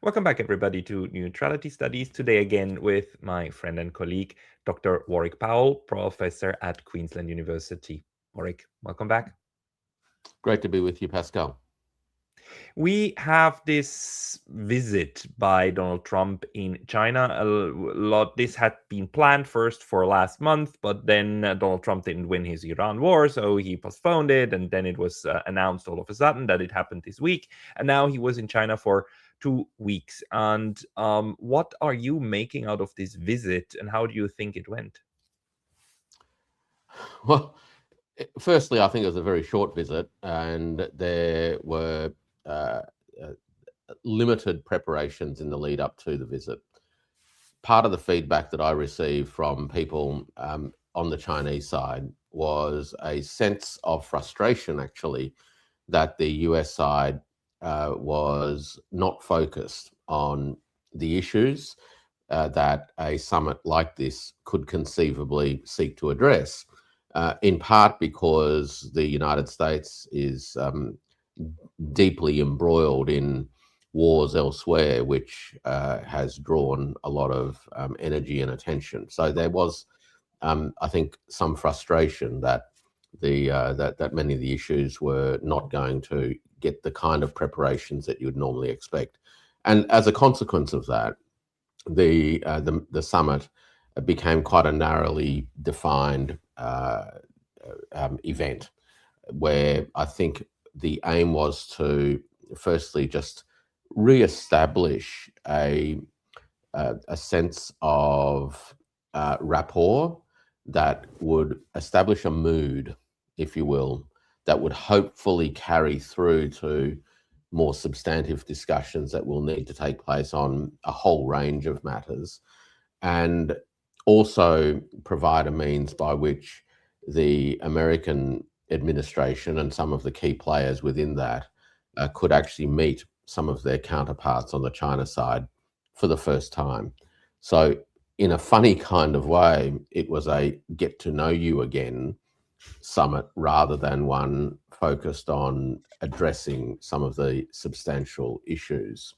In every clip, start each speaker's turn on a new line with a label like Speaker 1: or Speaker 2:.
Speaker 1: Welcome back, everybody, to Neutrality Studies. Today, again, with my friend and colleague, Dr. Warwick Powell, professor at Queensland University. Warwick, welcome back.
Speaker 2: Great to be with you, Pascal.
Speaker 1: We have this visit by Donald Trump in China. A lot. This had been planned first for last month, but then Donald Trump didn't win his Iran war, so he postponed it, and then it was announced all of a sudden that it happened this week. And now he was in China for 2 weeks. And what are you making out of this visit, and how do you think it went?
Speaker 2: Well, firstly, I think it was a very short visit, and there were limited preparations in the lead up to the visit. Part of the feedback that I received from people on the Chinese side was a sense of frustration, actually, that the US side was not focused on the issues that a summit like this could conceivably seek to address, in part because the United States is deeply embroiled in wars elsewhere, which has drawn a lot of energy and attention. So there was, I think, some frustration that that many of the issues were not going to get the kind of preparations that you would normally expect, and as a consequence of that, the summit became quite a narrowly defined event, where I think the aim was to firstly just re-establish a sense of rapport that would establish a mood, if you will, that would hopefully carry through to more substantive discussions that will need to take place on a whole range of matters, and also provide a means by which the American administration and some of the key players within that could actually meet some of their counterparts on the China side for the first time. So in a funny kind of way, it was a get to know you again summit rather than one focused on addressing some of the substantial issues.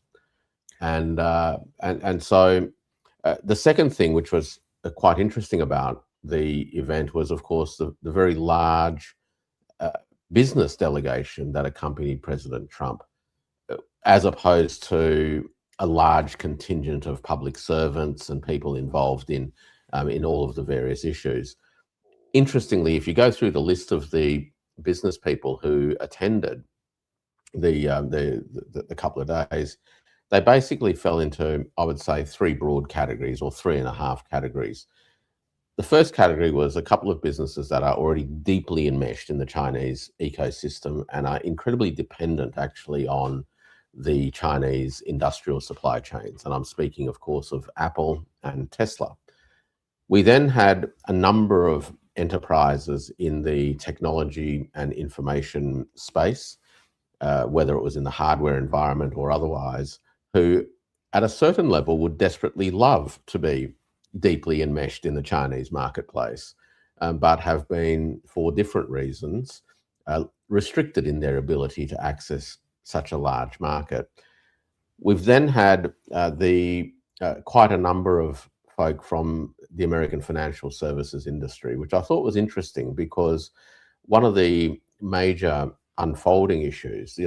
Speaker 2: And so the second thing, which was quite interesting about the event, was, of course, the very large business delegation that accompanied President Trump, as opposed to a large contingent of public servants and people involved in all of the various issues. Interestingly, if you go through the list of the business people who attended the couple of days, they basically fell into, I would say, three broad categories, or 3.5 categories. The first category was a couple of businesses that are already deeply enmeshed in the Chinese ecosystem and are incredibly dependent, actually, on the Chinese industrial supply chains. And I'm speaking, of course, of Apple and Tesla. We then had a number of enterprises in the technology and information space, whether it was in the hardware environment or otherwise, who at a certain level would desperately love to be deeply enmeshed in the Chinese marketplace, but have been, for different reasons, restricted in their ability to access such a large market. We've then had quite a number of folk from the American financial services industry, which I thought was interesting, because one of the major unfolding issues,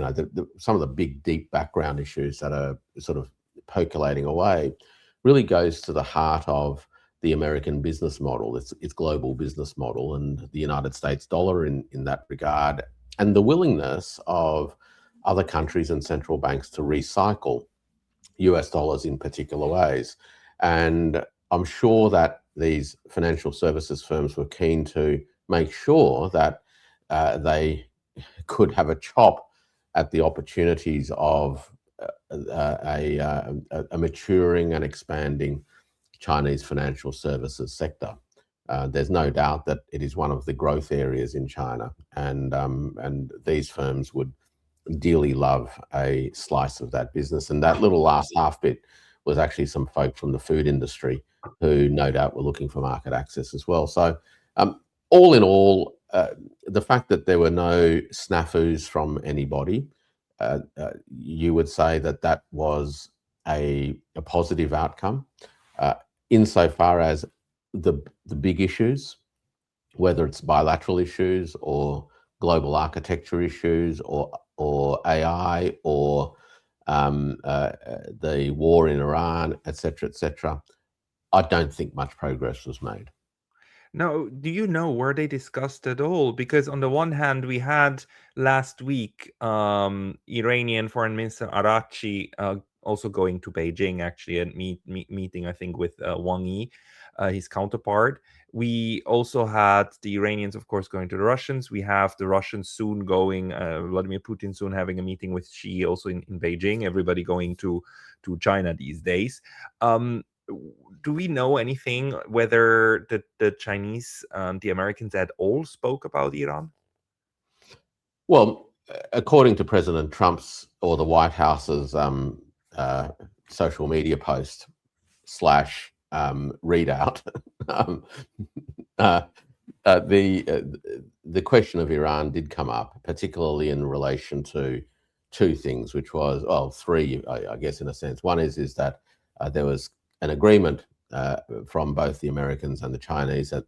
Speaker 2: some of the big, deep background issues that are sort of percolating away, really goes to the heart of the American business model, its global business model, and the United States dollar in that regard, and the willingness of other countries and central banks to recycle US dollars in particular ways. And I'm sure that these financial services firms were keen to make sure that they could have a chop at the opportunities of a maturing and expanding Chinese financial services sector. There's no doubt that it is one of the growth areas in China, and these firms would dearly love a slice of that business. And that little last half bit was actually some folk from the food industry who no doubt were looking for market access as well. So all in all, the fact that there were no snafus from anybody, you would say that that was a positive outcome insofar as the big issues, whether it's bilateral issues or global architecture issues or AI or the war in Iran, etc. I don't think much progress was made.
Speaker 1: Now, do you know, were they discussed at all? Because on the one hand, we had last week Iranian Foreign Minister Arachi also going to Beijing, actually, and meeting, I think, with Wang Yi, his counterpart. We also had the Iranians, of course, going to the Russians. We have the Russians soon going, Vladimir Putin soon having a meeting with Xi also in Beijing, everybody going to China these days. Do we know anything whether the Chinese and the Americans at all spoke about Iran?
Speaker 2: Well, according to President Trump's or the White House's social media post / readout, the question of Iran did come up, particularly in relation to two things, which was, well, three, I guess, in a sense. One is that there was an agreement from both the Americans and the Chinese that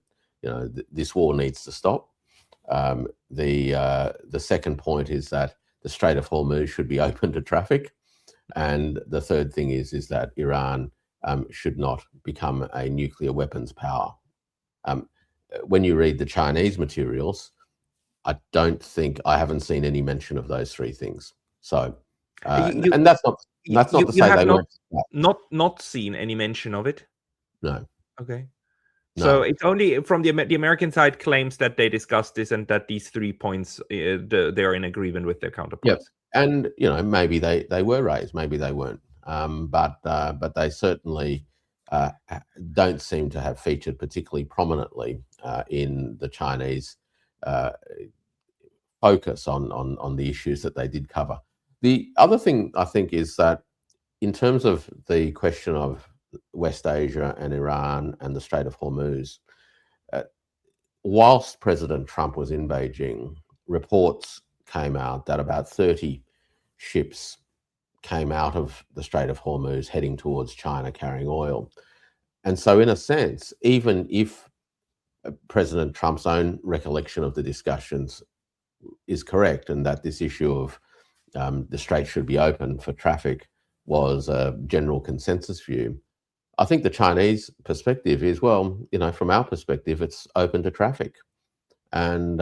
Speaker 2: this war needs to stop. The second point is that the Strait of Hormuz should be open to traffic, and the third thing is that Iran should not become a nuclear weapons power. When you read the Chinese materials, I haven't seen any mention of those three things. So, and that's not to say they weren't.
Speaker 1: Not seen any mention of it.
Speaker 2: No.
Speaker 1: Okay.
Speaker 2: No.
Speaker 1: So it's only from the American side claims that they discussed this and that these 3 points they're in agreement with their counterparts.
Speaker 2: Yeah. And maybe they were raised, maybe they weren't, but they certainly don't seem to have featured particularly prominently in the Chinese focus on the issues that they did cover. The other thing I think is that in terms of the question of West Asia and Iran and the Strait of Hormuz, whilst President Trump was in Beijing, reports came out that about 30 ships came out of the Strait of Hormuz heading towards China carrying oil. And so in a sense, even if President Trump's own recollection of the discussions is correct and that this issue of the strait should be open for traffic was a general consensus view, I think the Chinese perspective is, well, from our perspective, it's open to traffic. And,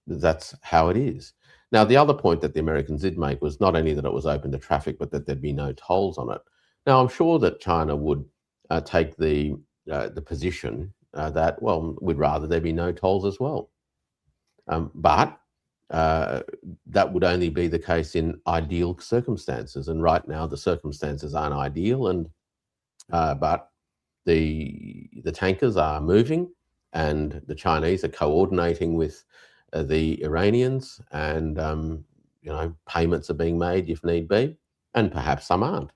Speaker 2: that's how it is. Now, the other point that the Americans did make was not only that it was open to traffic, but that there'd be no tolls on it. Now, I'm sure that China would take the position that, well, we'd rather there be no tolls as well. But that would only be the case in ideal circumstances. And right now, the circumstances aren't ideal. And but the tankers are moving, and the Chinese are coordinating with the Iranians, and payments are being made if need be, and perhaps some aren't.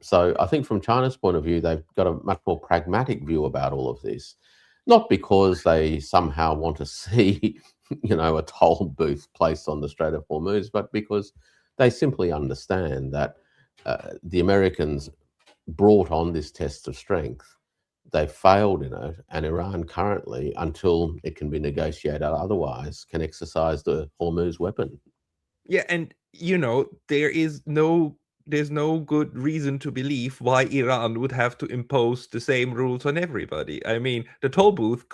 Speaker 2: So I think from China's point of view, they've got a much more pragmatic view about all of this, not because they somehow want to see a toll booth placed on the Strait of Hormuz, but because they simply understand that the Americans brought on this test of strength. They failed in it, and Iran currently, until it can be negotiated otherwise, can exercise the Hormuz weapon.
Speaker 1: Yeah, and there's no good reason to believe why Iran would have to impose the same rules on everybody. I mean, the toll booth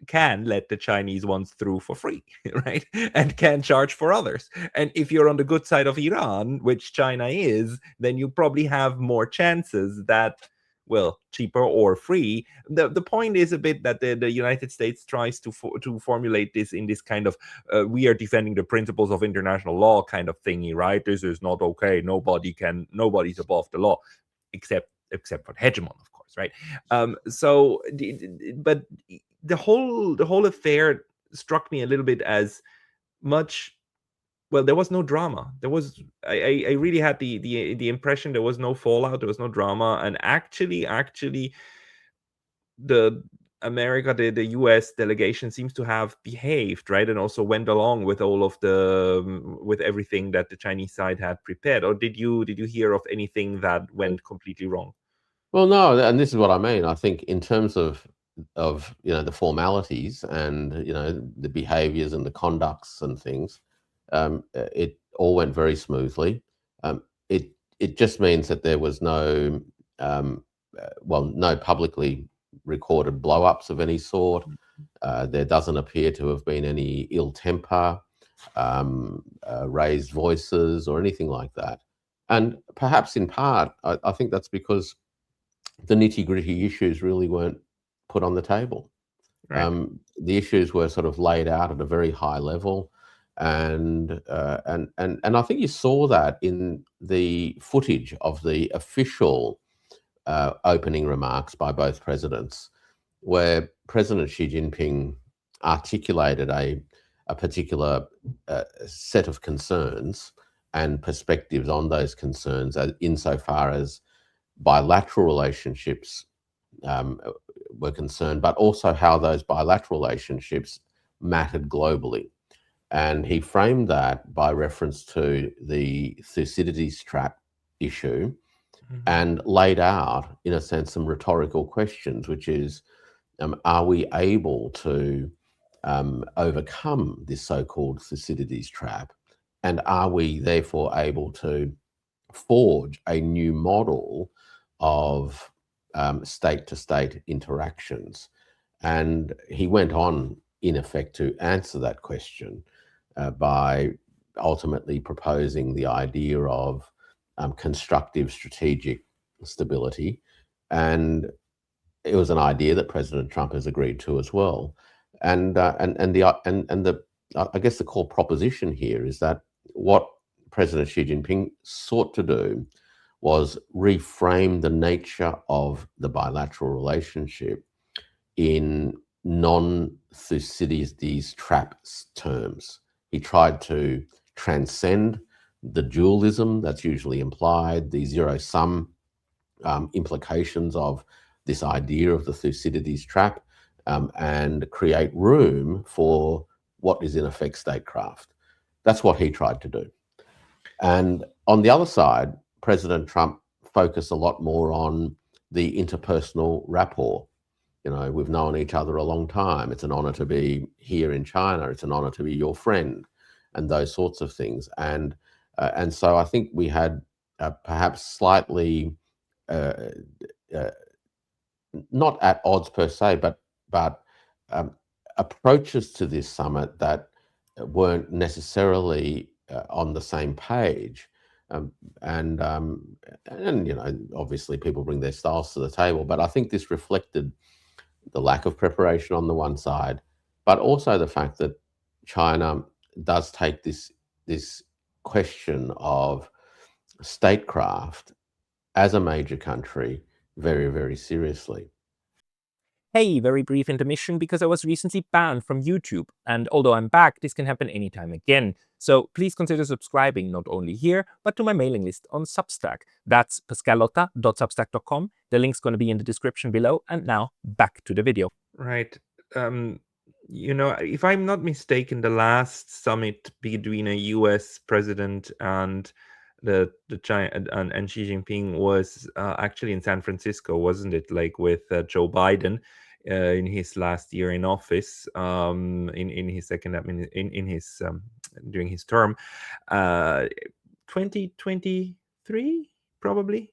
Speaker 1: can let the Chinese ones through for free, right? And can charge for others. And if you're on the good side of Iran, which China is, then you probably have more chances that, well, cheaper or free. The point is a bit that the United States tries to formulate this in this kind of we are defending the principles of international law kind of thingy, right? This is not okay. Nobody's above the law, except for Hegemony, of course, right? But the whole affair struck me a little bit as much. Well, there was no drama. I really had the impression there was no fallout, there was no drama, and actually, America, the US delegation seems to have behaved, right, and also went along with all of with everything that the Chinese side had prepared. Or did you hear of anything that went completely wrong?
Speaker 2: Well, no, and this is what I mean. I think in terms of the formalities and the behaviors and the conducts and things, it all went very smoothly. It just means that there was no publicly recorded blow-ups of any sort. There doesn't appear to have been any ill temper, raised voices, or anything like that. And perhaps in part, I think that's because the nitty-gritty issues really weren't put on the table.
Speaker 1: Right.
Speaker 2: The issues were sort of laid out at a very high level, and I think you saw that in the footage of the official opening remarks by both presidents, where President Xi Jinping articulated a particular set of concerns and perspectives on those concerns insofar as bilateral relationships were concerned, but also how those bilateral relationships mattered globally. And he framed that by reference to the Thucydides trap issue, and laid out, in a sense, some rhetorical questions, which is, are we able to overcome this so-called Thucydides trap? And are we therefore able to forge a new model of state-to-state interactions? And he went on, in effect, to answer that question by ultimately proposing the idea of constructive strategic stability. And it was an idea that President Trump has agreed to as well. And I guess the core proposition here is that what President Xi Jinping sought to do was reframe the nature of the bilateral relationship in non-Thucydides trap terms. He tried to transcend the dualism that's usually implied, the zero-sum implications of this idea of the Thucydides trap, and create room for what is in effect statecraft. That's what he tried to do. And on the other side, President Trump focused a lot more on the interpersonal rapport. We've known each other a long time. It's an honor to be here in China. It's an honor to be your friend, and those sorts of things. And so I think we had perhaps slightly not at odds per se, but approaches to this summit that weren't necessarily on the same page. And obviously people bring their styles to the table, but I think this reflected the lack of preparation on the one side, but also the fact that China does take this question of statecraft as a major country very, very seriously.
Speaker 3: Hey, very brief intermission because I was recently banned from YouTube, and although I'm back, this can happen anytime again. So please consider subscribing not only here, but to my mailing list on Substack. That's pascalotta.substack.com. The link's going to be in the description below, and now back to the video.
Speaker 1: Right. If I'm not mistaken, the last summit between a US president and the China and Xi Jinping was actually in San Francisco, wasn't it? Like with Joe Biden in his last year in office, in his second during his term, 2023 probably.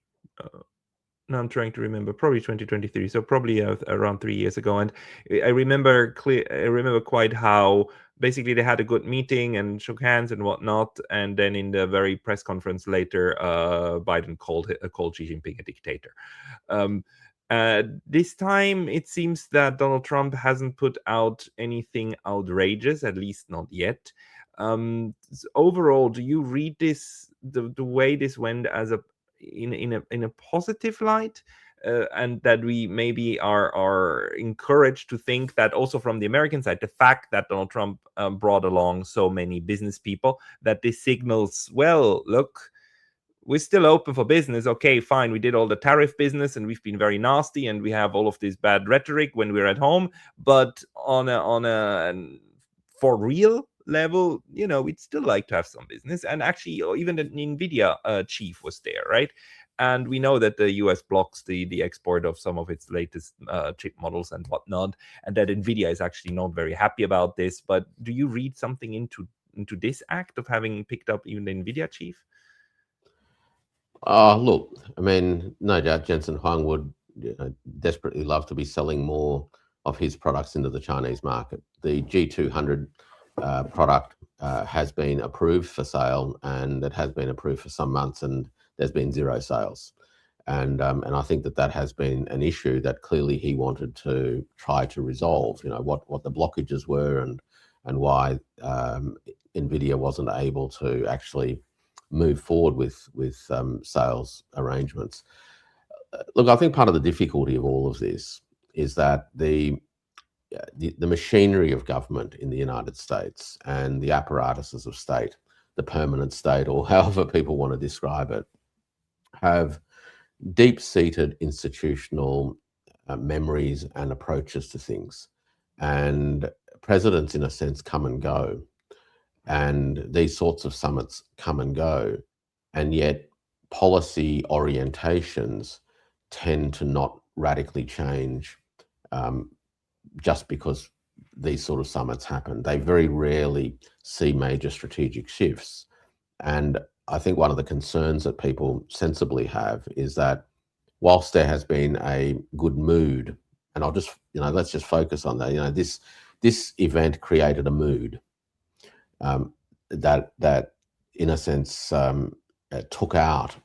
Speaker 1: No, I'm trying to remember. Probably 2023. So probably around 3 years ago. And I remember quite how basically they had a good meeting and shook hands and whatnot. And then in the very press conference later, Biden called Xi Jinping a dictator. This time, it seems that Donald Trump hasn't put out anything outrageous, at least not yet. Overall, do you read this the way this went as in a positive light, and that we maybe are encouraged to think that also from the American side, the fact that Donald Trump brought along so many business people, that this signals, well, look, we're still open for business. Okay, fine, we did all the tariff business and we've been very nasty and we have all of this bad rhetoric when we're at home, but on a for real level, we'd still like to have some business. And actually, even the Nvidia chief was there, right? And we know that the US blocks the export of some of its latest chip models and whatnot, and that Nvidia is actually not very happy about this. But do you read something into this act of having picked up even the Nvidia chief?
Speaker 2: Look, I mean, no doubt Jensen Huang would desperately love to be selling more of his products into the Chinese market. The G200 product has been approved for sale, and it has been approved for some months, and there's been zero sales. And I think that has been an issue that clearly he wanted to try to resolve. What the blockages were, and why Nvidia wasn't able to actually move forward with sales arrangements. Look, I think part of the difficulty of all of this is that the machinery of government in the United States and the apparatuses of state, the permanent state, or however people want to describe it, have deep-seated institutional memories and approaches to things. And presidents, in a sense, come and go. And these sorts of summits come and go. And yet policy orientations tend to not radically change just because these sort of summits happen. They very rarely see major strategic shifts. And I think one of the concerns that people sensibly have is that whilst there has been a good mood, and I'll just, let's just focus on that. This event created a mood that in a sense took out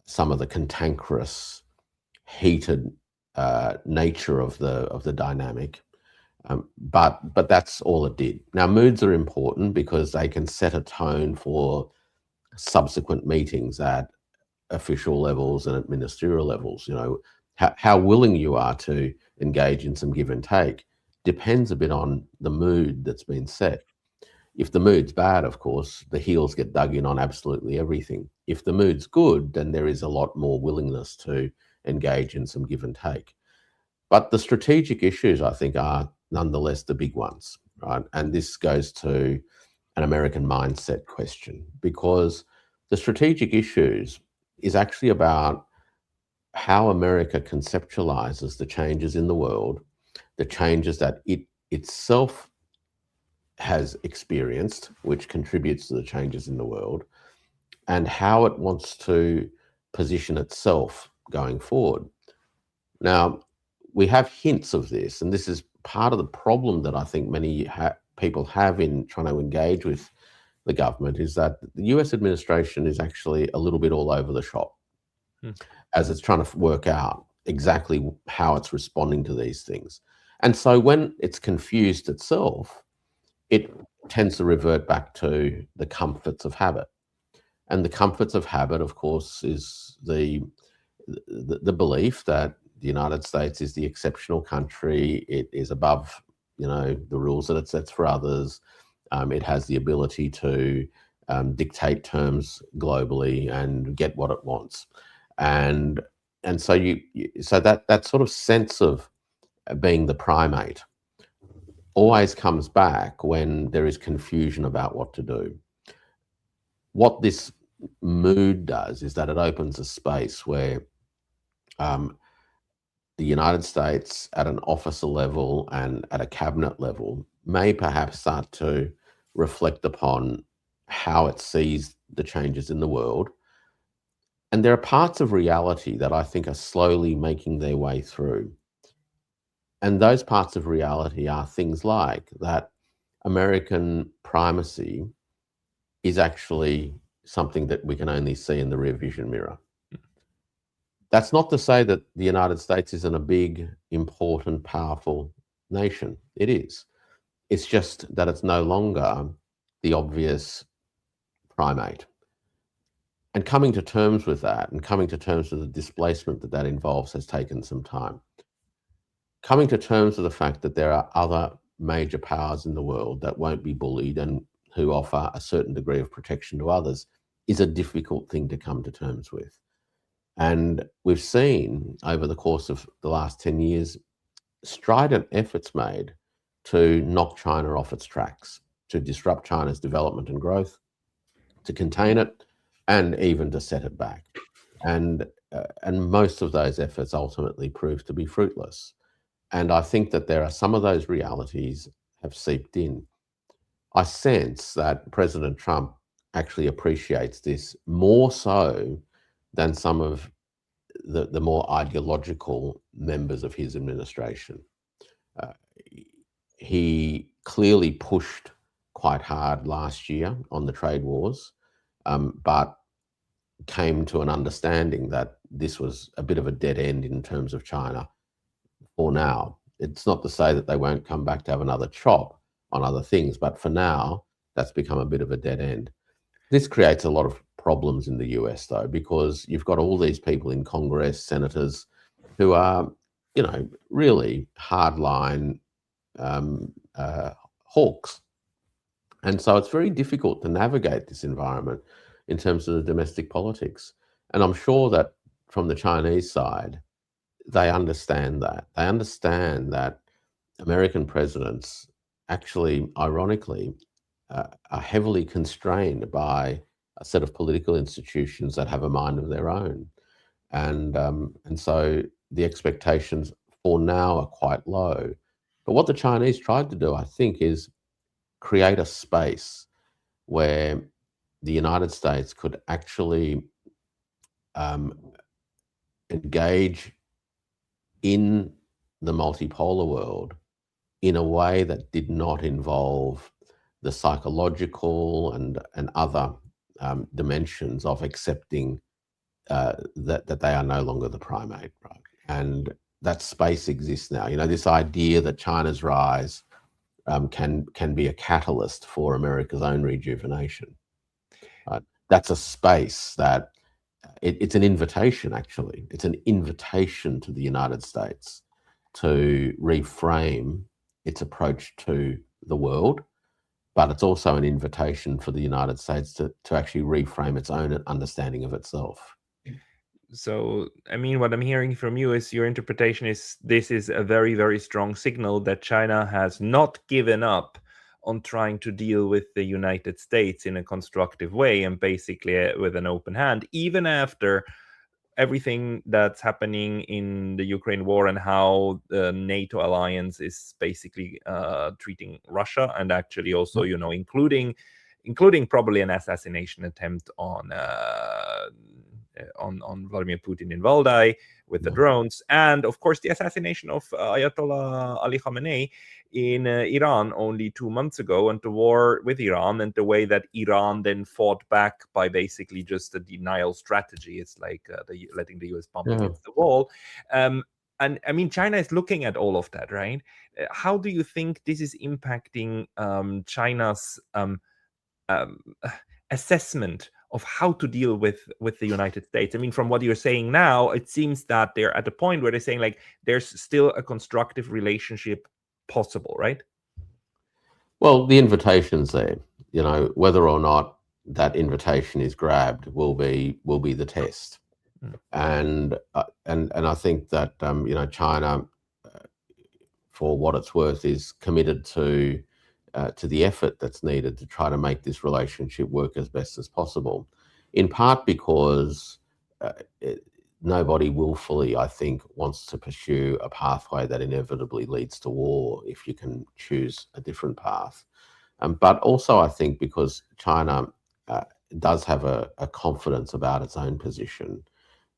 Speaker 2: some of the cantankerous, heated nature of the dynamic. But that's all it did. Now, moods are important because they can set a tone for subsequent meetings at official levels and at ministerial levels. How willing you are to engage in some give and take depends a bit on the mood that's been set. If the mood's bad, of course, the heels get dug in on absolutely everything. If the mood's good, then there is a lot more willingness to engage in some give and take. But the strategic issues, I think, are nonetheless the big ones, right? And this goes to an American mindset question, because the strategic issues is actually about how America conceptualizes the changes in the world, the changes that it itself has experienced, which contributes to the changes in the world, and how it wants to position itself going forward. Now, we have hints of this, and this is part of the problem that I think many people have in trying to engage with the government, is that the US administration is actually a little bit all over the shop as it's trying to work out exactly how it's responding to these things. And so when it's confused itself, it tends to revert back to the comforts of habit. And the comforts of habit, of course, is the belief that the United States is the exceptional country. It is above, the rules that it sets for others. It has the ability to dictate terms globally and get what it wants. And so so that sort of sense of being the primate always comes back when there is confusion about what to do. What this mood does is that it opens a space where the United States at an officer level and at a cabinet level may perhaps start to reflect upon how it sees the changes in the world. And there are parts of reality that I think are slowly making their way through. And those parts of reality are things like that American primacy is actually something that we can only see in the rear vision mirror. That's not to say that the United States isn't a big, important, powerful nation. It is. It's just that it's no longer the obvious primate. And coming to terms with that, and coming to terms with the displacement that involves, has taken some time. Coming to terms with the fact that there are other major powers in the world that won't be bullied and who offer a certain degree of protection to others is a difficult thing to come to terms with. And we've seen over the course of the last 10 years, strident efforts made to knock China off its tracks, to disrupt China's development and growth, to contain it, and even to set it back. And most of those efforts ultimately proved to be fruitless. And I think that there are some of those realities have seeped in. I sense that President Trump actually appreciates this more so than some of the more ideological members of his administration. He clearly pushed quite hard last year on the trade wars, but came to an understanding that this was a bit of a dead end in terms of China for now. It's not to say that they won't come back to have another chop on other things, but for now, that's become a bit of a dead end. This creates a lot of problems in the US, though, because you've got all these people in Congress, senators, who are, really hardline hawks. And so it's very difficult to navigate this environment in terms of the domestic politics. And I'm sure that from the Chinese side, they understand that. They understand that American presidents actually, ironically, are heavily constrained by a set of political institutions that have a mind of their own. And so the expectations for now are quite low. But what the Chinese tried to do, I think, is create a space where the United States could actually engage in the multipolar world in a way that did not involve the psychological and other dimensions of accepting that they are no longer the primate, right? And that space exists now. This idea that China's rise can be a catalyst for America's own rejuvenation. That's a space that it's an invitation, actually. It's an invitation to the United States to reframe its approach to the world, but it's also an invitation for the United States to actually reframe its own understanding of itself.
Speaker 1: So, what I'm hearing from you is your interpretation is this is a very, very strong signal that China has not given up on trying to deal with the United States in a constructive way and basically with an open hand, even after everything that's happening in the Ukraine war and how the NATO alliance is basically treating Russia, and actually also, including probably an assassination attempt on Vladimir Putin in Valdai with the drones, and of course the assassination of Ayatollah Ali Khamenei in Iran only 2 months ago, and the war with Iran and the way that Iran then fought back by basically just a denial strategy. It's like letting the US bump against the wall. And China is looking at all of that, right? How do you think this is impacting China's assessment of how to deal with the United States? From what you're saying now, it seems that they're at a point where they're saying like there's still a constructive relationship possible, right?
Speaker 2: Well, the invitation's there. Whether or not that invitation is grabbed will be the test. And I think that China, for what it's worth, is committed to the effort that's needed to try to make this relationship work as best as possible, in part because nobody willfully, I think, wants to pursue a pathway that inevitably leads to war if you can choose a different path. But also, I think, because China does have a confidence about its own position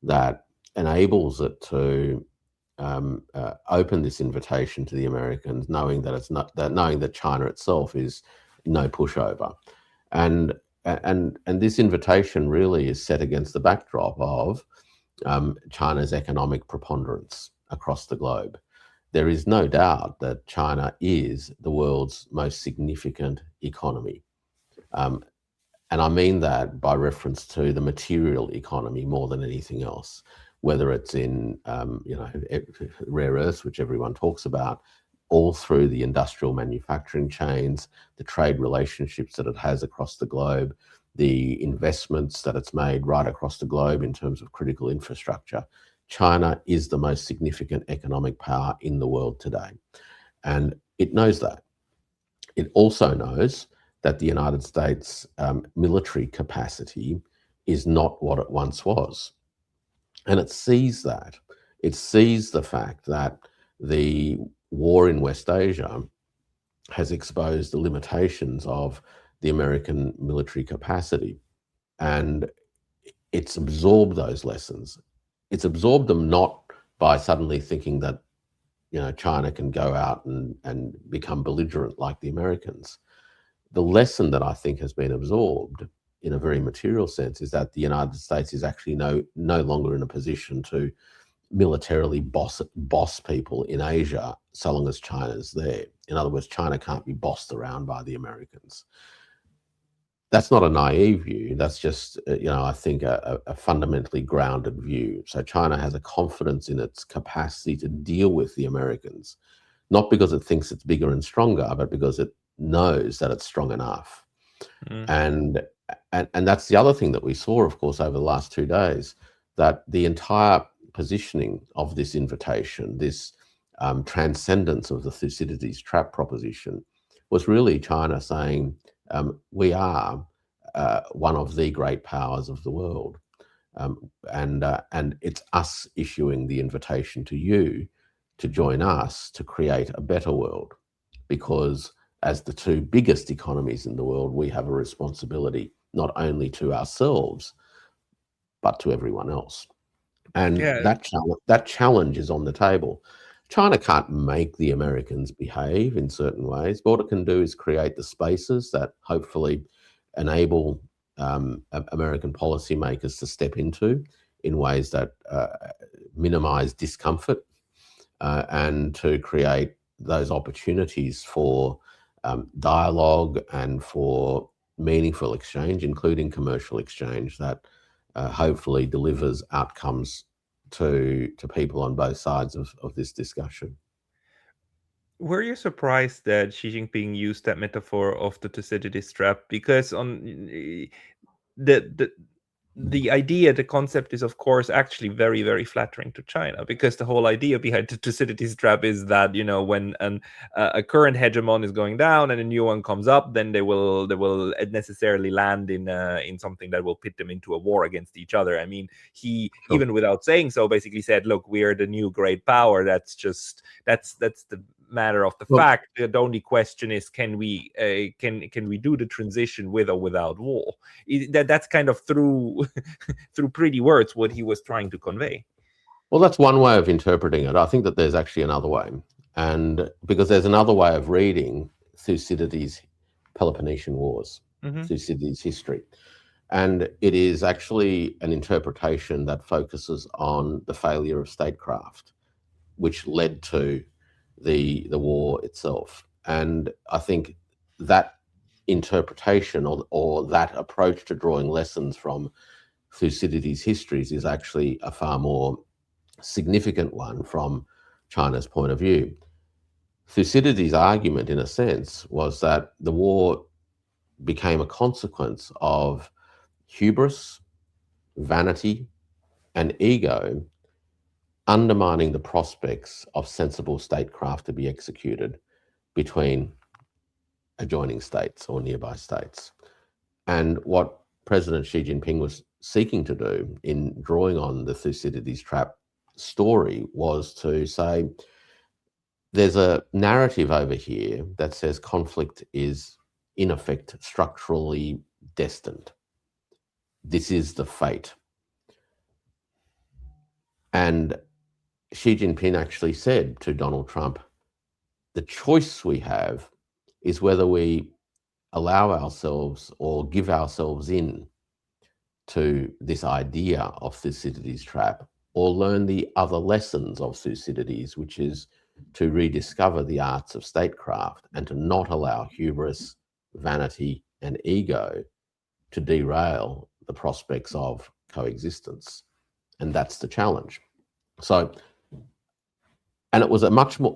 Speaker 2: that enables it to open this invitation to the Americans, knowing that China itself is no pushover, and this invitation really is set against the backdrop of China's economic preponderance across the globe. There is no doubt that China is the world's most significant economy, and I mean that by reference to the material economy more than anything else. Whether it's in rare earths, which everyone talks about, all through the industrial manufacturing chains, the trade relationships that it has across the globe, the investments that it's made right across the globe in terms of critical infrastructure, China is the most significant economic power in the world today. And it knows that. It also knows that the United States military capacity is not what it once was. And it sees that. It sees the fact that the war in West Asia has exposed the limitations of the American military capacity. And it's absorbed those lessons. It's absorbed them not by suddenly thinking that, you know, China can go out and become belligerent like the Americans. The lesson that I think has been absorbed in a very material sense is that the United States is actually no longer in a position to militarily boss people in Asia so long as China's there. In other words, China can't be bossed around by the Americans. That's not a naive view. That's just, you know, I think a fundamentally grounded view. So China has a confidence in its capacity to deal with the Americans, not because it thinks it's bigger and stronger, but because it knows that it's strong enough. And that's the other thing that we saw, of course, over the last 2 days, that the entire positioning of this invitation, this transcendence of the Thucydides trap proposition, was really China saying, we are one of the great powers of the world. And it's us issuing the invitation to you to join us to create a better world, because as the two biggest economies in the world, we have a responsibility not only to ourselves, but to everyone else. And that challenge is on the table. China can't make the Americans behave in certain ways. What it can do is create the spaces that hopefully enable American policymakers to step into in ways that minimize discomfort and to create those opportunities for dialogue and for meaningful exchange, including commercial exchange, that hopefully delivers outcomes to people on both sides of this discussion.
Speaker 1: Were you surprised that Xi Jinping used that metaphor of the Thucydides trap? Because on the idea, the concept is, of course, actually very, very flattering to China, because the whole idea behind the Thucydides trap is that, you know, when a current hegemon is going down and a new one comes up, then they will necessarily land in something that will pit them into a war against each other. I mean, he, even without saying so, basically said, look, we are the new great power. That's the matter of the fact. The only question is, can we do the transition with or without war? That's kind of through pretty words what he was trying to convey.
Speaker 2: Well, that's one way of interpreting it. I think that there's actually another way, and because there's another way of reading Thucydides' Peloponnesian Wars, Thucydides' history, and it is actually an interpretation that focuses on the failure of statecraft, which led to the war itself. And I think that interpretation or that approach to drawing lessons from Thucydides' histories is actually a far more significant one from China's point of view. Thucydides' argument, in a sense, was that the war became a consequence of hubris, vanity, and ego undermining the prospects of sensible statecraft to be executed between adjoining states or nearby states. And what President Xi Jinping was seeking to do in drawing on the Thucydides trap story was to say, there's a narrative over here that says conflict is, in effect, structurally destined. This is the fate. And Xi Jinping actually said to Donald Trump, the choice we have is whether we allow ourselves or give ourselves in to this idea of Thucydides' trap, or learn the other lessons of Thucydides, which is to rediscover the arts of statecraft and to not allow hubris, vanity, and ego to derail the prospects of coexistence. And that's the challenge. So, and it was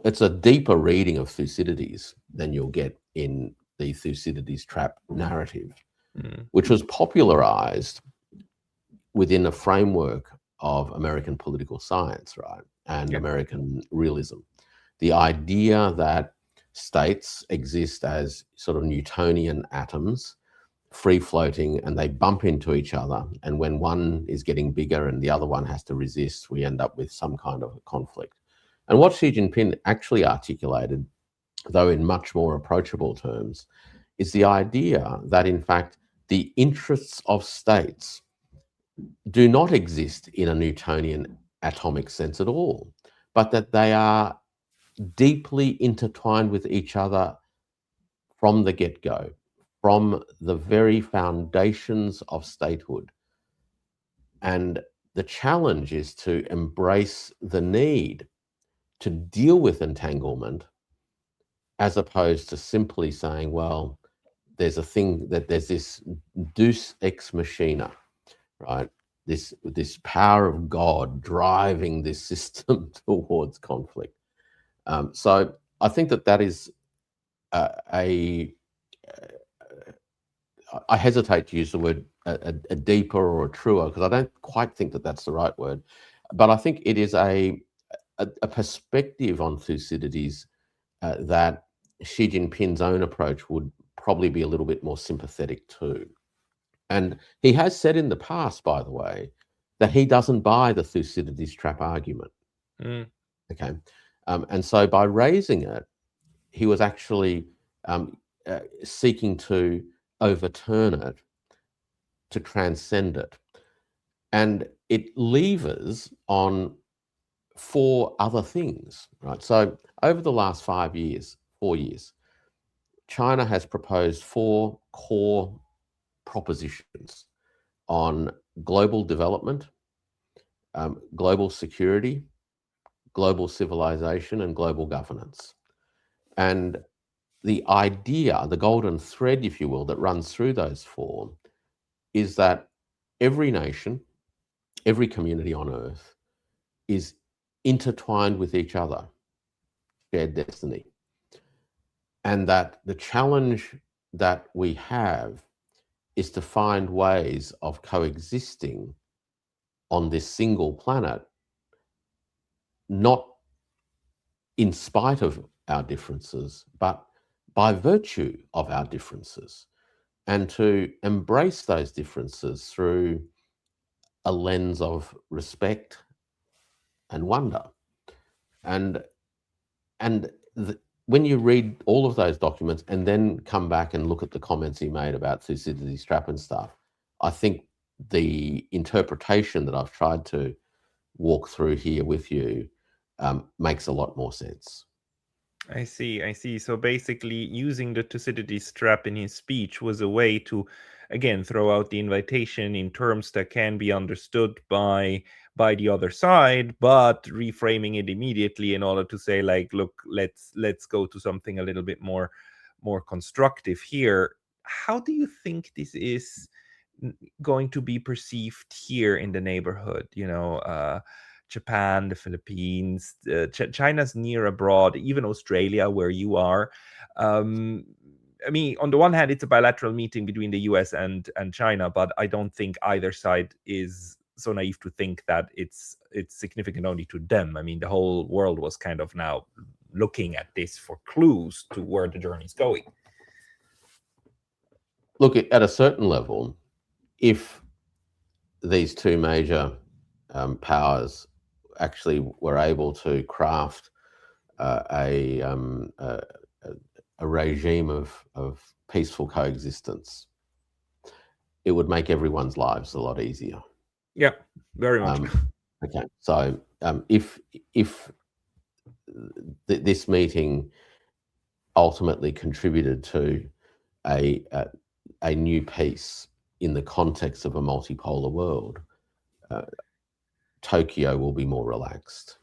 Speaker 2: it's a deeper reading of Thucydides than you'll get in the Thucydides trap narrative. which was popularized within a framework of American political science, right, and American realism. The idea that states exist as sort of Newtonian atoms, free-floating, and they bump into each other, and when one is getting bigger and the other one has to resist, we end up with some kind of conflict. And what Xi Jinping actually articulated, though in much more approachable terms, is the idea that, in fact, the interests of states do not exist in a Newtonian atomic sense at all, but that they are deeply intertwined with each other from the get-go, from the very foundations of statehood. And the challenge is to embrace the need to deal with entanglement, as opposed to simply saying, well, there's a thing that there's this deus ex machina, right? This power of God driving this system towards conflict. So I think that is I hesitate to use the word a deeper or a truer, because I don't quite think that that's the right word, but I think it is a perspective on Thucydides that Xi Jinping's own approach would probably be a little bit more sympathetic to. And he has said in the past, by the way, that he doesn't buy the Thucydides trap argument. Okay. And so by raising it, he was actually seeking to overturn it, to transcend it. And it levers on 4 other things, right? So over the last 4 years, China has proposed 4 core propositions on global development, global security, global civilization, and global governance. And the idea, the golden thread, if you will, that runs through those 4 is that every nation, every community on Earth is intertwined with each other, shared destiny. And that the challenge that we have is to find ways of coexisting on this single planet, not in spite of our differences, but by virtue of our differences, and to embrace those differences through a lens of respect and wonder. And when you read all of those documents and then come back and look at the comments he made about Thucydides trap and stuff, I think the interpretation that I've tried to walk through here with you makes a lot more sense.
Speaker 1: I see. So basically, using the Thucydides trap in his speech was a way to, again, throw out the invitation in terms that can be understood by the other side, but reframing it immediately in order to say, like, look, let's go to something a little bit more constructive here. How do you think this is going to be perceived here in the neighborhood? Japan, the Philippines, China's near abroad, even Australia, where you are. I mean, on the one hand, it's a bilateral meeting between the US and China, but I don't think either side is so naive to think that it's significant only to them. I mean, the whole world was kind of now looking at this for clues to where the journey is going.
Speaker 2: Look, at a certain level, if these 2 major powers actually were able to craft a regime of peaceful coexistence, it would make everyone's lives a lot easier.
Speaker 1: Yeah, very much.
Speaker 2: Okay, so if this meeting ultimately contributed to a new peace in the context of a multipolar world, Tokyo will be more relaxed.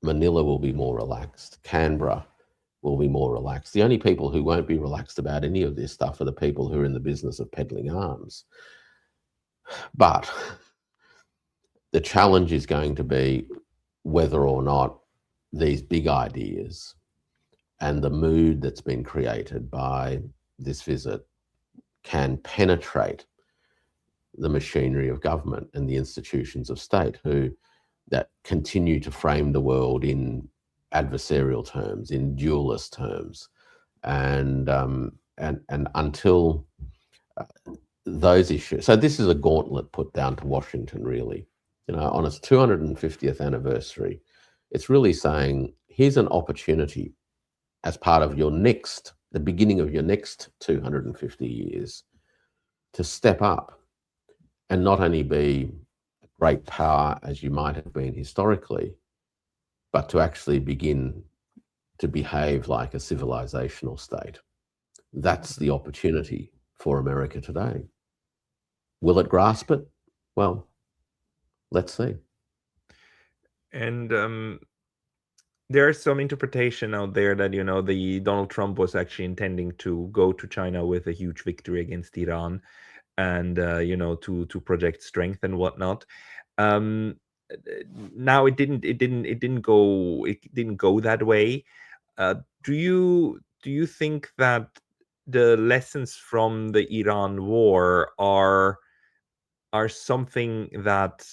Speaker 2: Manila will be more relaxed. Canberra will be more relaxed. The only people who won't be relaxed about any of this stuff are the people who are in the business of peddling arms. But the challenge is going to be whether or not these big ideas and the mood that's been created by this visit can penetrate the machinery of government and the institutions of state that continue to frame the world in adversarial terms, in dualist terms, and until those issues. So this is a gauntlet put down to Washington, really. On its 250th anniversary, it's really saying, here's an opportunity as part of the beginning of your next 250 years to step up and not only be a great power as you might have been historically, but to actually begin to behave like a civilizational state. That's the opportunity for America today. Will it grasp it? Well, let's see.
Speaker 1: And there's some interpretation out there that, the Donald Trump was actually intending to go to China with a huge victory against Iran, and to project strength and whatnot. Now it didn't go that way. Do you think that the lessons from the Iran war are something that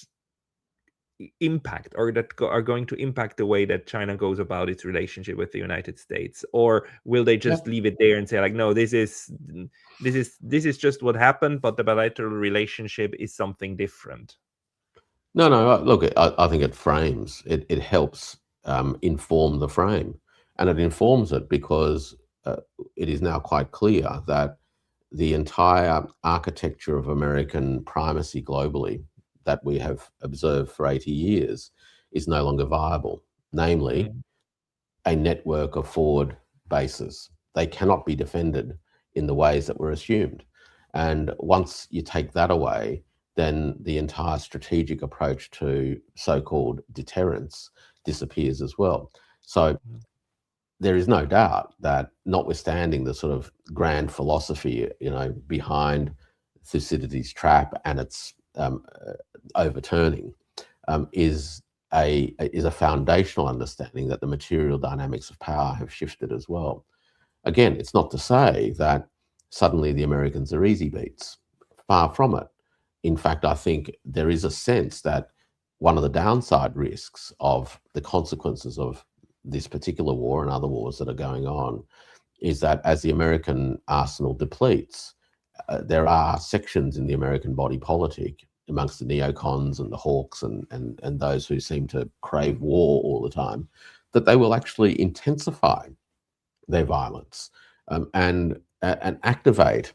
Speaker 1: impact, or that are going to impact the way that China goes about its relationship with the United States? Or will they just leave it there and say, like, no, this is just what happened, but the bilateral relationship is something different?
Speaker 2: No, look, I think it frames, it helps inform the frame, and it informs it because it is now quite clear that the entire architecture of American primacy globally that we have observed for 80 years is no longer viable, namely a network of forward bases. They cannot be defended in the ways that were assumed. And once you take that away, then the entire strategic approach to so-called deterrence disappears as well. So there is no doubt that, notwithstanding the sort of grand philosophy, behind Thucydides' trap and its overturning, is a foundational understanding that the material dynamics of power have shifted as well. Again, it's not to say that suddenly the Americans are easy beats. Far from it. In fact, I think there is a sense that one of the downside risks of the consequences of this particular war and other wars that are going on is that as the American arsenal depletes, there are sections in the American body politic, amongst the neocons and the hawks and those who seem to crave war all the time, that they will actually intensify their violence and activate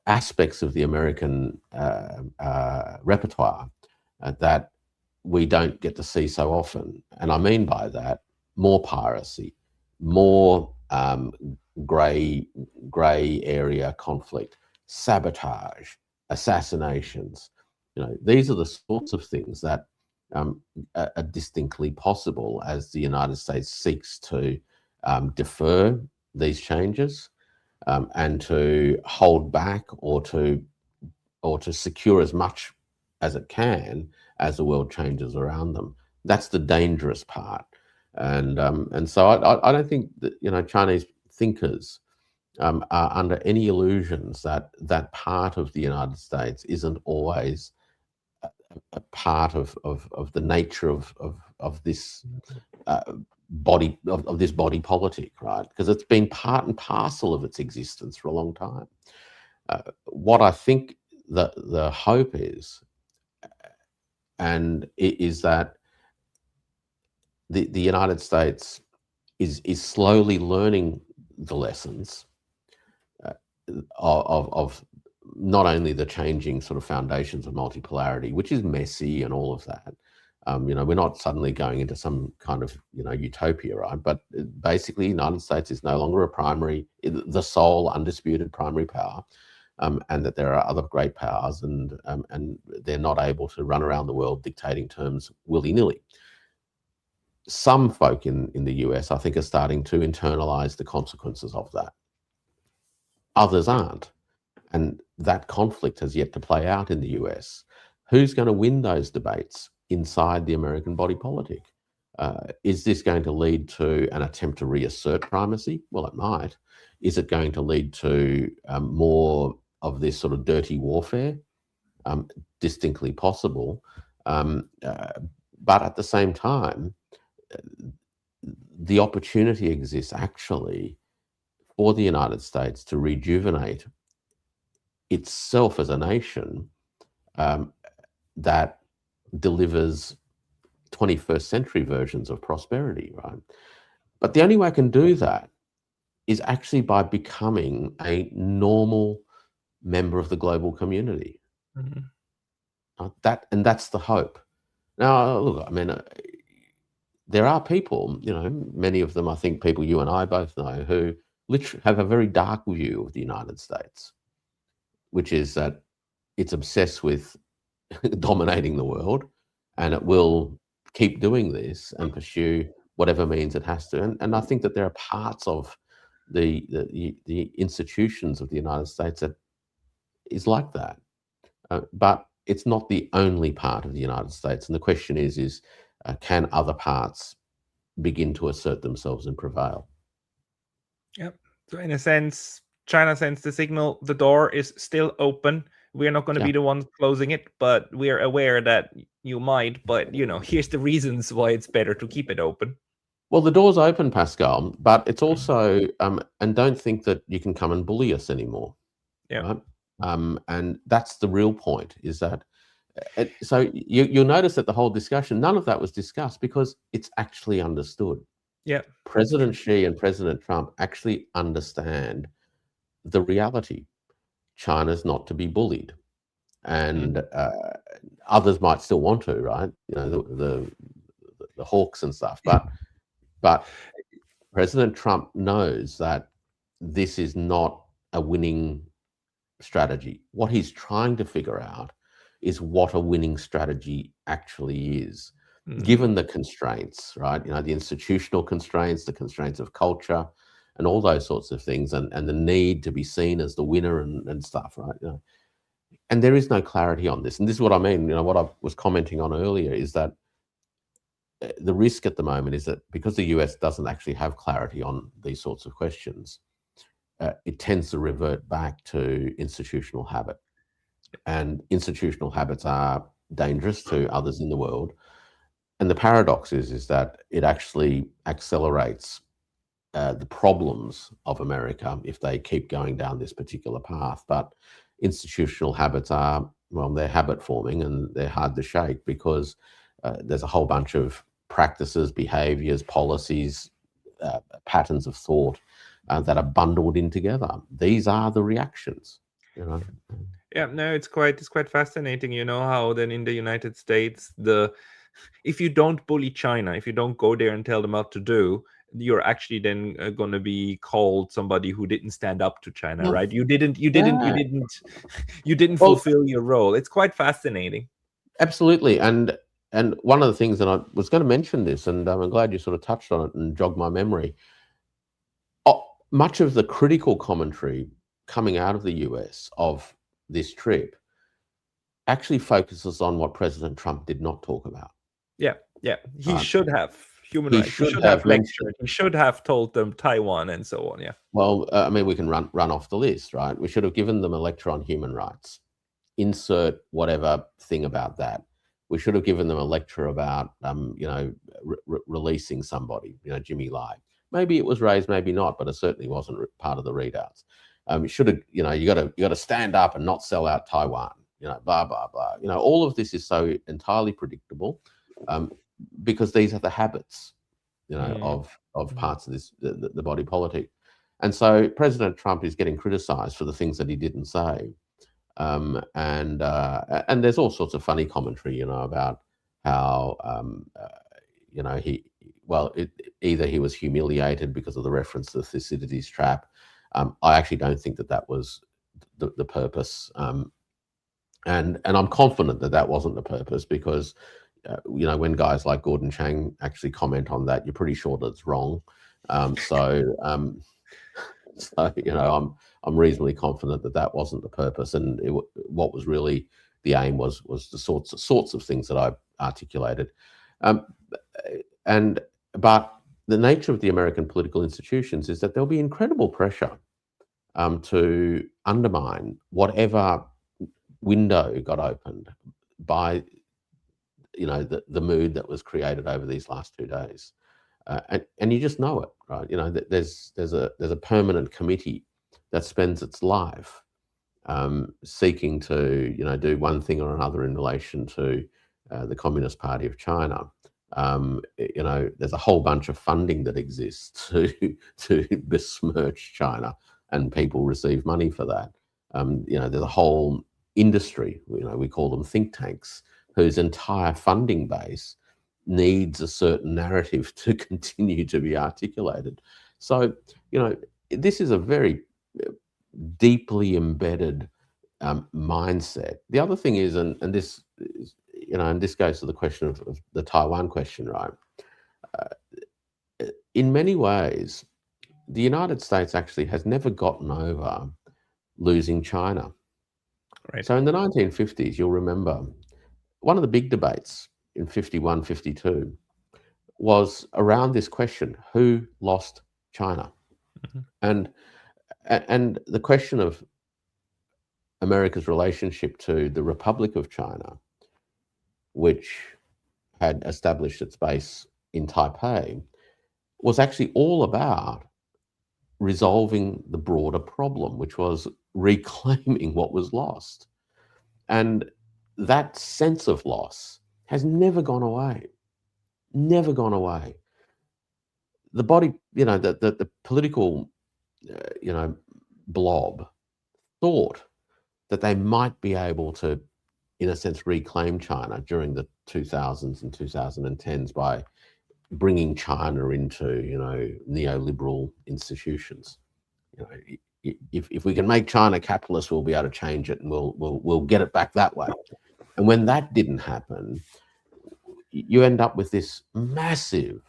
Speaker 2: aspects of the American repertoire that we don't get to see so often. And I mean by that, more piracy, more grey area conflict, sabotage, assassinations. These are the sorts of things that are distinctly possible as the United States seeks to defer these changes and to hold back or to secure as much as it can as the world changes around them. That's the dangerous part. And so I don't think that Chinese thinkers are under any illusions that part of the United States isn't always a part of the nature of this body of this body politic, right? Because it's been part and parcel of its existence for a long time. What I think the hope is, and it is that the United States is slowly learning the lessons of not only the changing sort of foundations of multipolarity, which is messy and all of that. We're not suddenly going into some kind of utopia, right? But basically, the United States is no longer the sole undisputed primary power, and that there are other great powers, and they're not able to run around the world dictating terms willy-nilly. Some folk in the US, I think, are starting to internalize the consequences of that. Others aren't. And that conflict has yet to play out in the US. Who's going to win those debates inside the American body politic? Is this going to lead to an attempt to reassert primacy? Well, it might. Is it going to lead to more this sort of dirty warfare, distinctly possible. But at the same time, the opportunity exists actually for the United States to rejuvenate itself as a nation that delivers 21st century versions of prosperity, right? But the only way I can do that is actually by becoming a normal member of the global community. That's the hope. Now, look, I mean, there are people, many of them, I think people you and I both know, who literally have a very dark view of the United States, which is that it's obsessed with dominating the world, and it will keep doing this and pursue whatever means it has to. And I think that there are parts of the institutions of the United States that is like that. But it's not the only part of the United States. And the question is can other parts begin to assert themselves and prevail?
Speaker 1: Yep. So in a sense, China sends the signal, the door is still open. We're not going to be the ones closing it, but we're aware that you might. But, here's the reasons why it's better to keep it open.
Speaker 2: Well, the door's open, Pascal, but it's also, and don't think that you can come and bully us anymore.
Speaker 1: Yeah.
Speaker 2: Right? And that's the real point, is that, so you'll notice that the whole discussion, none of that was discussed because it's actually understood.
Speaker 1: Yeah.
Speaker 2: President Xi and President Trump actually understand the reality. China's not to be bullied. And others might still want to, right? The hawks and stuff. But President Trump knows that this is not a winning strategy. What he's trying to figure out is what a winning strategy actually is, given the constraints, right? The institutional constraints, the constraints of culture, and all those sorts of things, and the need to be seen as the winner and stuff, right? And there is no clarity on this. And this is what I mean, what I was commenting on earlier is that the risk at the moment is that because the US doesn't actually have clarity on these sorts of questions, it tends to revert back to institutional habit. And institutional habits are dangerous to others in the world. And the paradox is that it actually accelerates the problems of America if they keep going down this particular path. But institutional habits are, well, they're habit forming and they're hard to shake because there's a whole bunch of practices, behaviors, policies, patterns of thought that are bundled in together. These are the reactions,
Speaker 1: Yeah, no, it's quite fascinating, how then in the United States, if you don't bully China, if you don't go there and tell them what to do, you're actually then going to be called somebody who didn't stand up to China, right? You didn't fulfill your role. It's quite fascinating.
Speaker 2: Absolutely. And one of the things that I was going to mention this, and I'm glad you sort of touched on it and jogged my memory. Much of the critical commentary coming out of the US of this trip actually focuses on what President Trump did not talk about.
Speaker 1: Yeah. He should have human rights. He should have lectured. He should have told them Taiwan and so on. Yeah.
Speaker 2: Well, we can run off the list, right? We should have given them a lecture on human rights. Insert whatever thing about that. We should have given them a lecture about, releasing somebody, Jimmy Lai. Maybe it was raised, maybe not, but it certainly wasn't part of the readouts. You should have, you got to stand up and not sell out Taiwan. Blah blah blah. All of this is so entirely predictable, because these are the habits, of parts of this the body politic, and so President Trump is getting criticised for the things that he didn't say, and there's all sorts of funny commentary, about how either he was humiliated because of the reference to the Thucydides trap. I actually don't think that was the purpose, and I'm confident that wasn't the purpose because, when guys like Gordon Chang actually comment on that, you're pretty sure that it's wrong. So I'm reasonably confident that wasn't the purpose, and what was really the aim was the sorts of things that I articulated, but the nature of the American political institutions is that there'll be incredible pressure to undermine whatever window got opened by the mood that was created over these last 2 days. And you just know it, right? There's a permanent committee that spends its life seeking to do one thing or another in relation to the Communist Party of China. There's a whole bunch of funding that exists to besmirch China, and people receive money for that. There's a whole industry, we call them think tanks, whose entire funding base needs a certain narrative to continue to be articulated. So, this is a very deeply embedded mindset. The other thing is, and this is, and this goes to the question of the Taiwan question, right? In many ways, the United States actually has never gotten over losing China.
Speaker 1: Right.
Speaker 2: So in the 1950s, you'll remember one of the big debates in 51, 52 was around this question: who lost China? Mm-hmm. And the question of America's relationship to the Republic of China, which had established its base in Taipei, was actually all about resolving the broader problem, which was reclaiming what was lost. And that sense of loss has never gone away. Never gone away. The body, the political, blob thought that they might be able to, in a sense, reclaim China during the 2000s and 2010s by bringing China into, neoliberal institutions. If we can make China capitalist, we'll be able to change it, and we'll get it back that way. And when that didn't happen, you end up with this massive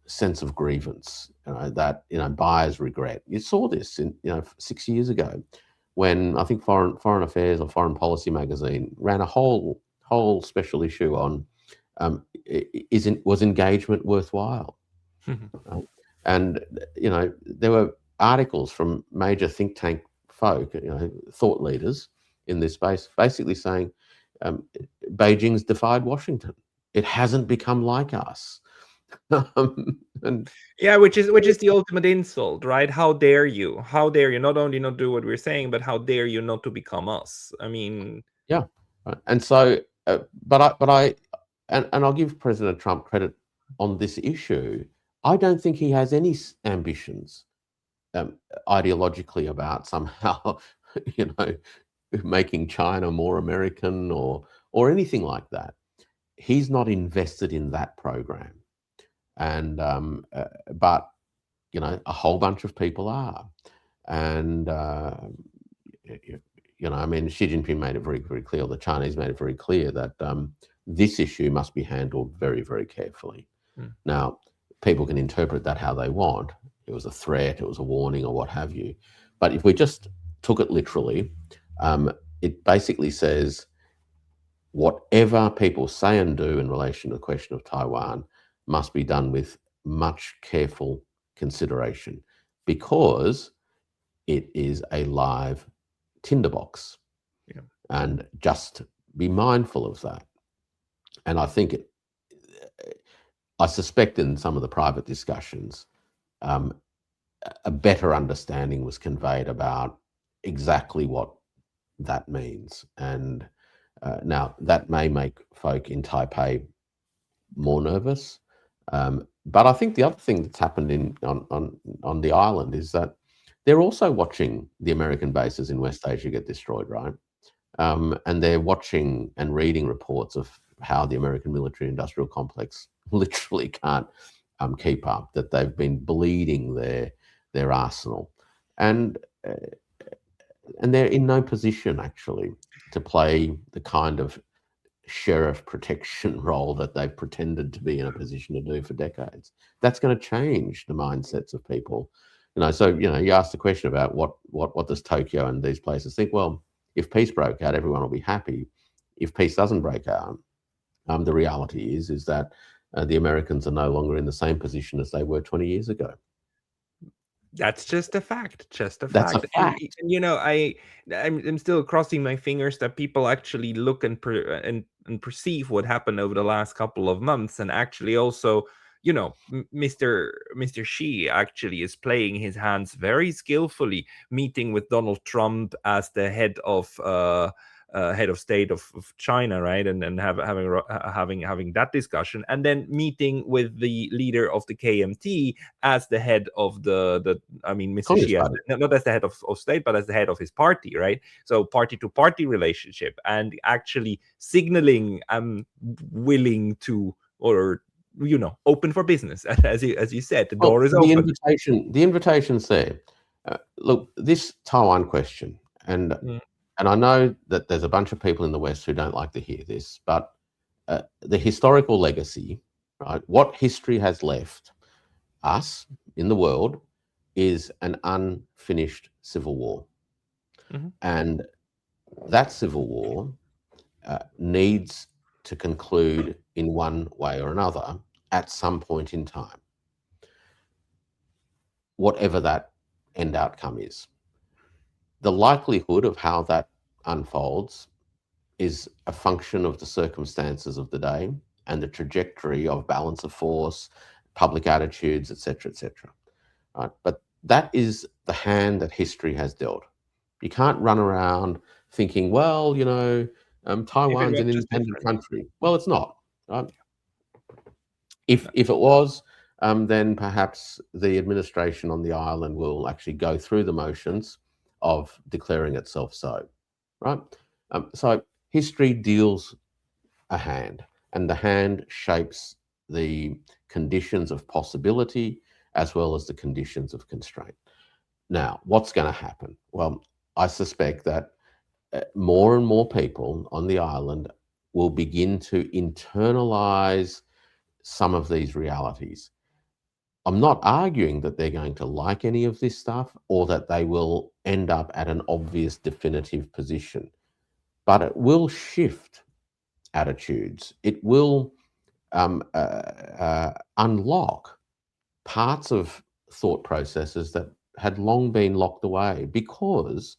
Speaker 2: sense of grievance, that buyers regret. You saw this in 6 years ago, when I think Foreign Affairs or Foreign Policy magazine ran a whole special issue on was engagement worthwhile? Mm-hmm. And there were articles from major think tank folk, thought leaders in this space, basically saying Beijing's defied Washington. It hasn't become like us.
Speaker 1: And yeah, which is the ultimate insult, right? How dare you? How dare you not only not do what we're saying, but how dare you not to become us? I mean,
Speaker 2: yeah. And so, but I'll give President Trump credit on this issue. I don't think he has any ambitions ideologically about somehow, making China more American or anything like that. He's not invested in that program. And but a whole bunch of people are, and I mean, Xi Jinping made it very, very clear. The Chinese made it very clear that this issue must be handled very, very carefully. Now, people can interpret that how they want. It was a threat, it was a warning, or what have you. But if we just took it literally, it basically says whatever people say and do in relation to the question of Taiwan must be done with much careful consideration, because it is a live tinderbox. Yeah. And just be mindful of that. And I suspect in some of the private discussions, a better understanding was conveyed about exactly what that means. And now that may make folk in Taipei more nervous. But I think the other thing that's happened on the island is that they're also watching the American bases in West Asia get destroyed, right? And they're watching and reading reports of how the American military-industrial complex literally can't keep up, that they've been bleeding their arsenal. And they're in no position, actually, to play the kind of sheriff protection role that they've pretended to be in a position to do for decades. That's going to change the mindsets of people. So you asked the question about what does Tokyo and these places think. Well, if peace broke out, everyone will be happy. If peace doesn't break out, the reality is that the Americans are no longer in the same position as they were 20 years ago.
Speaker 1: That's just a fact. Just a
Speaker 2: That's a
Speaker 1: fact.
Speaker 2: fact.
Speaker 1: And you know, I'm still crossing my fingers that people actually look and perceive what happened over the last couple of months, and actually also, you know, Mr. Xi actually is playing his hands very skillfully, meeting with Donald Trump as the head of state of China, right? And having that discussion, and then meeting with the leader of the KMT as the head of Mr.
Speaker 2: Communist
Speaker 1: Xi, as
Speaker 2: Party.
Speaker 1: not as the head of state, but as the head of his party, right? So party to party relationship, and actually signaling I'm willing to, or you know, open for business, as you said, the door is open.
Speaker 2: The invitation's there. Look, this Taiwan question, and I know that there's a bunch of people in the West who don't like to hear this, but the historical legacy, right? What history has left us in the world is an unfinished civil war. And that civil war needs to conclude in one way or another at some point in time, whatever that end outcome is. The likelihood of how that unfolds is a function of the circumstances of the day and the trajectory of balance of force, public attitudes, etc., etc. Right? But that is the hand that history has dealt. You can't run around thinking, well, you know, Taiwan's an independent country. Well, it's not. Right? If it was, then perhaps the administration on the island will actually go through the motions of declaring itself so. Right? So history deals a hand, and the hand shapes the conditions of possibility as well as the conditions of constraint. Now, what's going to happen? Well, I suspect that more and more people on the island will begin to internalize some of these realities. I'm not arguing that they're going to like any of this stuff or that they will end up at an obvious definitive position, but it will shift attitudes. It will unlock parts of thought processes that had long been locked away, because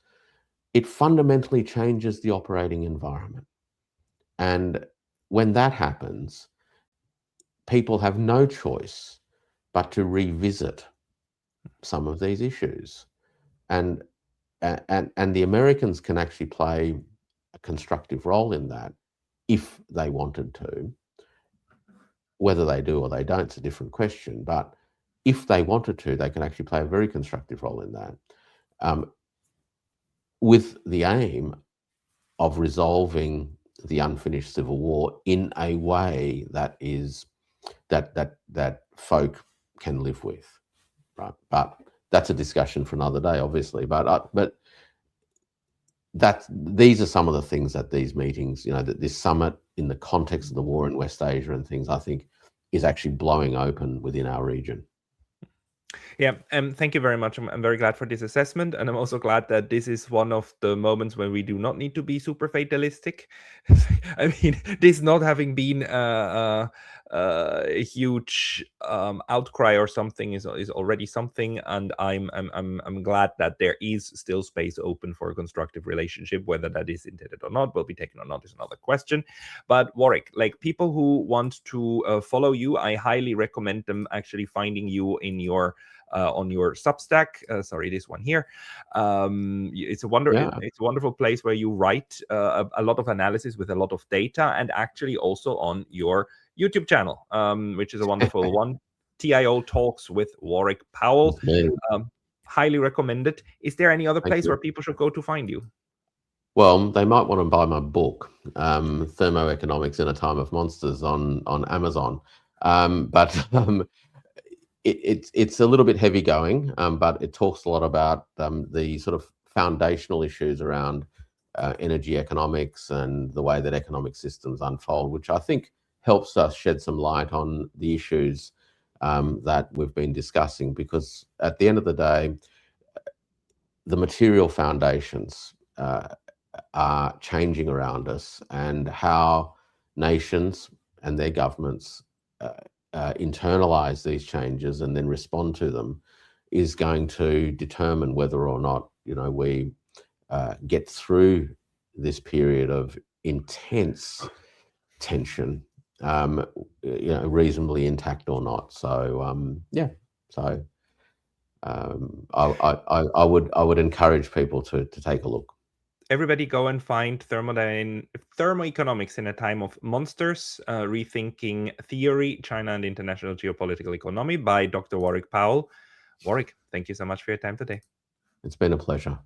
Speaker 2: it fundamentally changes the operating environment. And when that happens, people have no choice but to revisit some of these issues. And the Americans can actually play a constructive role in that if they wanted to. Whether they do or they don't is a different question. But if they wanted to, they can actually play a very constructive role in that, with the aim of resolving the unfinished civil war in a way that is that folk can live with, right? But that's a discussion for another day, obviously. But these are some of the things that these meetings, you know, that this summit in the context of the war in West Asia and things, I think, is actually blowing open within our region.
Speaker 1: Yeah, thank you very much. I'm very glad for this assessment, and I'm also glad that this is one of the moments when we do not need to be super fatalistic. I mean, this not having been a huge outcry or something is already something, and I'm glad that there is still space open for a constructive relationship. Whether that is intended or not, will be taken or not, is another question. But Warwick, like, people who want to follow you, I highly recommend them actually finding you in your on your Substack. Sorry, this one here. It's a wonderful place where you write a lot of analysis with a lot of data, and actually also on your YouTube channel, which is a wonderful one. TIO Talks with Warwick Powell. Highly recommended. Is there any other place where people should go to find you?
Speaker 2: Well, they might want to buy my book, Thermoeconomics in a Time of Monsters, on Amazon. It's a little bit heavy going, but it talks a lot about the sort of foundational issues around energy economics and the way that economic systems unfold, which I think helps us shed some light on the issues that we've been discussing. Because at the end of the day, the material foundations are changing around us, and how nations and their governments internalize these changes and then respond to them is going to determine whether or not, we get through this period of intense tension, reasonably intact or not. So so I would encourage people to take a look.
Speaker 1: Everybody go and find Thermoeconomics in a Time of Monsters, Rethinking Theory, China and International Geopolitical Economy by Dr. Warwick Powell. Warwick, thank you so much for your time today.
Speaker 2: It's been a pleasure.